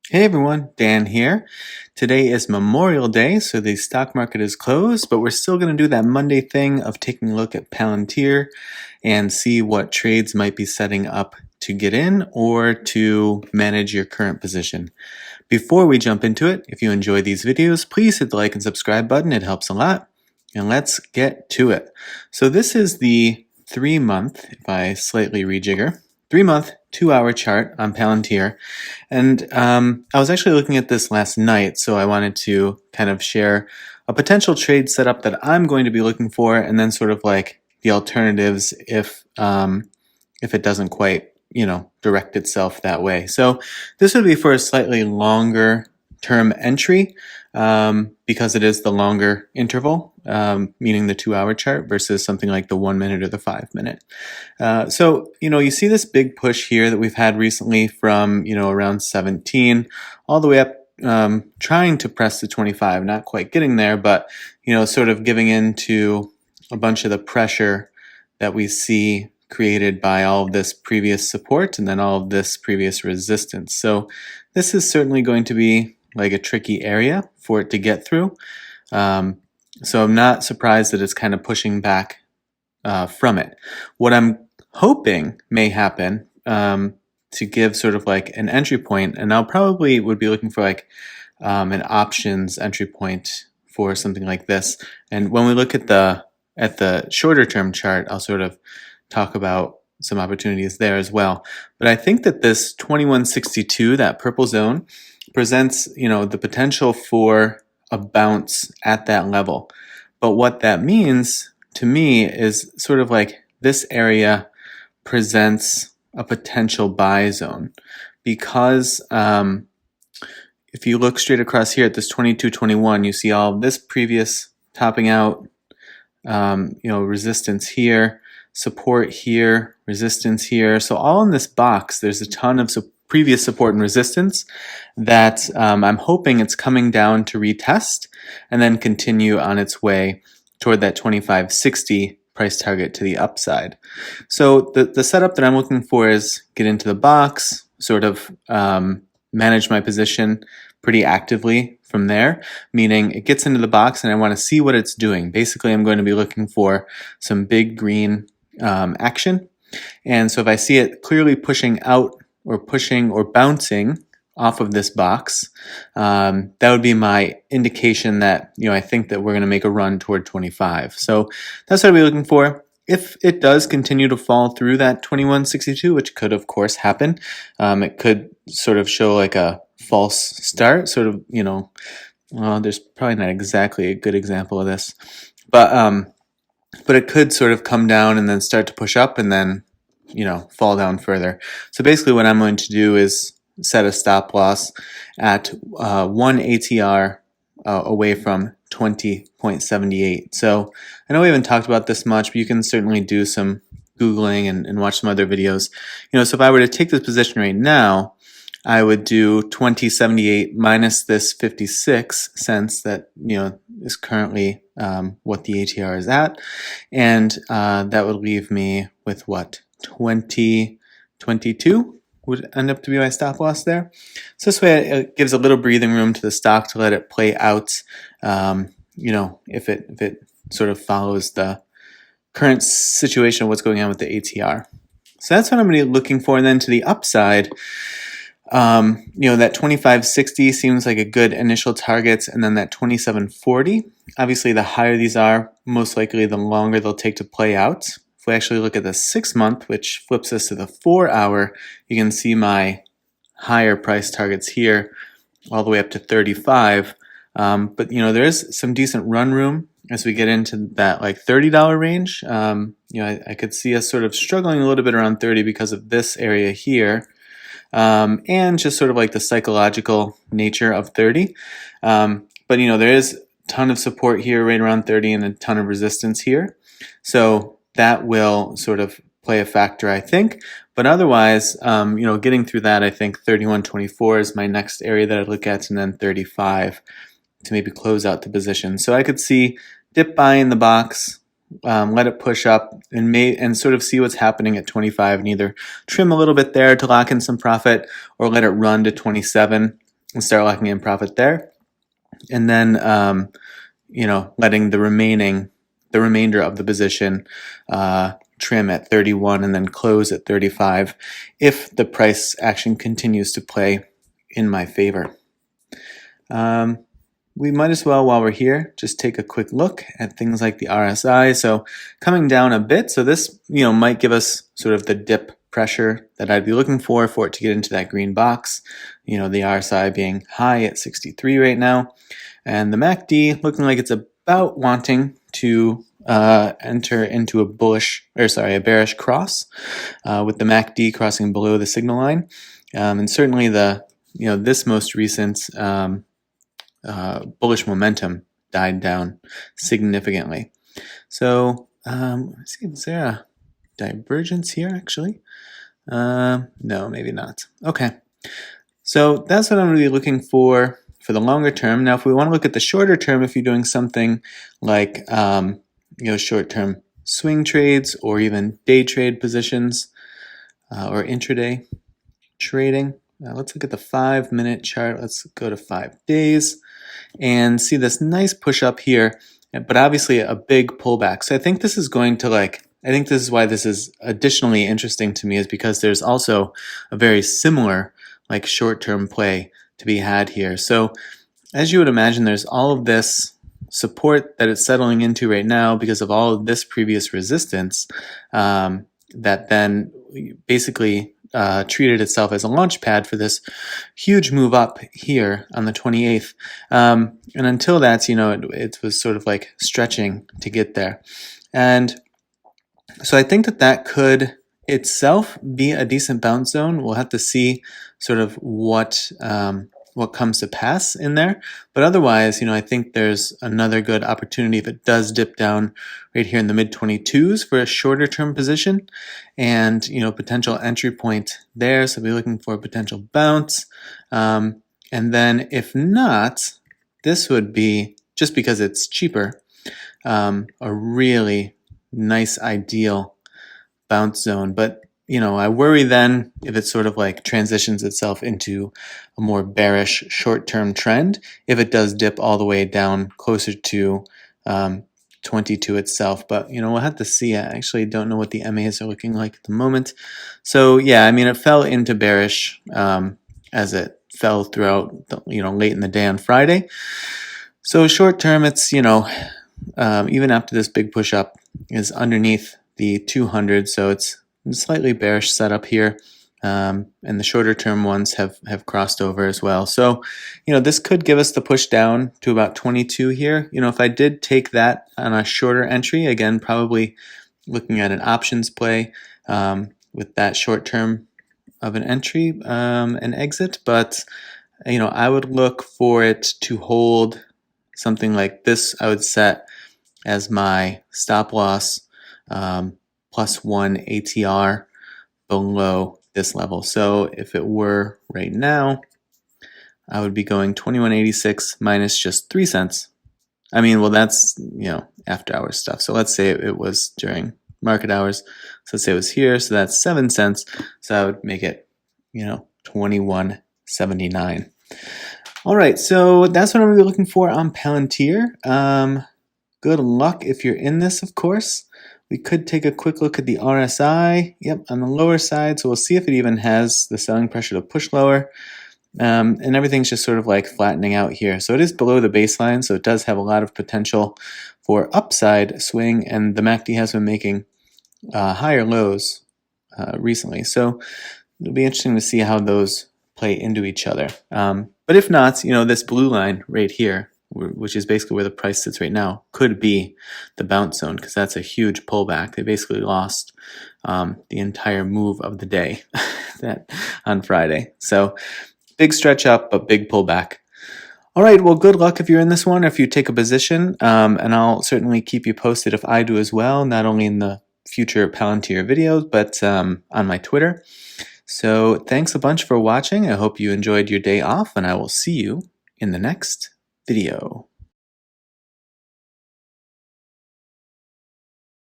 Hey everyone, Dan here. Today is Memorial Day, so the stock market is closed, but we're still going to do that Monday thing of taking a look at Palantir and see what trades might be setting up to get in or to manage your current position. Before we jump into it, if you enjoy these videos, please hit the like and subscribe button. It helps a lot. And let's get to it. So this is the 3-month, if I slightly rejigger, 3-month, 2-hour chart on Palantir. And I was actually looking at this last night, so I wanted to kind of share a potential trade setup that I'm going to be looking for, and then sort of like the alternatives if it doesn't quite, direct itself that way. So this would be for a slightly longer term entry because it is the longer interval, meaning the 2-hour chart versus something like the 1 minute or the 5 minute. So, you see this big push here that we've had recently from, around 17 all the way up, trying to press the 25, not quite getting there, but, sort of giving in to a bunch of the pressure that we see created by all of this previous support and then all of this previous resistance. So this is certainly going to be like a tricky area for it to get through. So I'm not surprised that it's kind of pushing back from it. What I'm hoping may happen to give sort of like an entry point, and I'll probably would be looking for like an options entry point for something like this. And when we look at the shorter term chart, I'll sort of talk about some opportunities there as well. But I think that this 2162, that purple zone, presents, the potential for a bounce at that level. But what that means to me is sort of like this area presents a potential buy zone because if you look straight across here at this 2221, you see all of this previous topping out, resistance here, support here, resistance here. So all in this box, there's a ton of previous support and resistance that I'm hoping it's coming down to retest and then continue on its way toward that 2560 price target to the upside. So the setup that I'm looking for is get into the box, sort of manage my position pretty actively from there, meaning it gets into the box and I want to see what it's doing. Basically, I'm going to be looking for some big green action. And so if I see it clearly pushing out or pushing or bouncing off of this box, that would be my indication that, I think that we're going to make a run toward 25. So that's what I'll be looking for. If it does continue to fall through that 2162, which could of course happen, it could sort of show like a false start, sort of, well, there's probably not exactly a good example of this, but it could sort of come down and then start to push up and then, fall down further. So basically what I'm going to do is set a stop loss at 1 ATR away from 20.78. So I know we haven't talked about this much, but you can certainly do some Googling and watch some other videos. So if I were to take this position right now, I would do 2078 minus this 56 cents that, is currently what the ATR is at. And that would leave me with what? 2022 would end up to be my stop loss there. So this way it gives a little breathing room to the stock to let it play out, if it sort of follows the current situation of what's going on with the ATR. So that's what I'm going to be looking for. And then to the upside, that 2560 seems like a good initial target, and then that 2740. Obviously, the higher these are, most likely the longer they'll take to play out. If we actually look at the 6-month, which flips us to the 4-hour, you can see my higher price targets here, all the way up to 35. But there is some decent run room as we get into that like $30 range. I could see us sort of struggling a little bit around 30 because of this area here. And just sort of like the psychological nature of 30. But there is a ton of support here right around 30 and a ton of resistance here. So that will sort of play a factor, I think. But otherwise, getting through that, I think 31.24 is my next area that I'd look at, and then 35 to maybe close out the position. So I could see dip buy in the box, let it push up and sort of see what's happening at 25 and either trim a little bit there to lock in some profit or let it run to 27 and start locking in profit there. And then, letting the remainder of the position trim at 31 and then close at 35 if the price action continues to play in my favor. We might as well, while we're here, just take a quick look at things like the RSI. So coming down a bit, so this might give us sort of the dip pressure that I'd be looking for it to get into that green box. The RSI being high at 63 right now, and the MACD looking like it's about wanting to enter into a bearish cross, with the MACD crossing below the signal line, and certainly this most recent bullish momentum died down significantly. So let's see, is there a divergence here actually? No, maybe not. Okay, so that's what I'm really looking for the longer term. Now, if we want to look at the shorter term, if you're doing something like short-term swing trades or even day trade positions or intraday trading, let's look at the 5-minute chart. Let's go to 5 days and see this nice push up here, but obviously a big pullback. So I think this is going to I think this is why this is additionally interesting to me, is because there's also a very similar short-term play to be had here. So as you would imagine, there's all of this support that it's settling into right now because of all of this previous resistance that then basically treated itself as a launch pad for this huge move up here on the 28th. And until that, it was sort of stretching to get there. And so I think that could itself be a decent bounce zone. We'll have to see sort of what comes to pass in there. But otherwise, I think there's another good opportunity if it does dip down right here in the mid-22s for a shorter term position, and potential entry point there. So we're looking for a potential bounce. And then if not, this would be, just because it's cheaper, a really nice ideal bounce zone. But I worry then if it sort of transitions itself into a more bearish short-term trend, if it does dip all the way down closer to 22 itself. But we'll have to see. I actually don't know what the MAs are looking like at the moment. So yeah, it fell into bearish as it fell throughout late in the day on Friday. So short term, it's even after this big push up is underneath the 200, so it's slightly bearish setup here, and the shorter term ones have crossed over as well. So this could give us the push down to about 22 here. If I did take that on a shorter entry, again probably looking at an options play with that short term of an entry and exit, but I would look for it to hold something like this. I would set as my stop loss +1 ATR below this level. So if it were right now, I would be going 21.86 minus just 3 cents. Well, that's after hours stuff. So let's say it was during market hours. So let's say it was here. So that's 7 cents. So I would make it 21.79. All right, so that's what I'm really looking for on Palantir. Good luck if you're in this, of course. We could take a quick look at the RSI. Yep, on the lower side. So we'll see if it even has the selling pressure to push lower. And everything's just sort of flattening out here. So it is below the baseline, so it does have a lot of potential for upside swing, and the MACD has been making higher lows recently. So it'll be interesting to see how those play into each other. But if not, this blue line right here, which is basically where the price sits right now, could be the bounce zone, because that's a huge pullback. They basically lost the entire move of the day on Friday. So big stretch up, but big pullback. All right, well, good luck if you're in this one, or if you take a position, and I'll certainly keep you posted if I do as well, not only in the future Palantir videos, but on my Twitter. So thanks a bunch for watching. I hope you enjoyed your day off, and I will see you in the next video.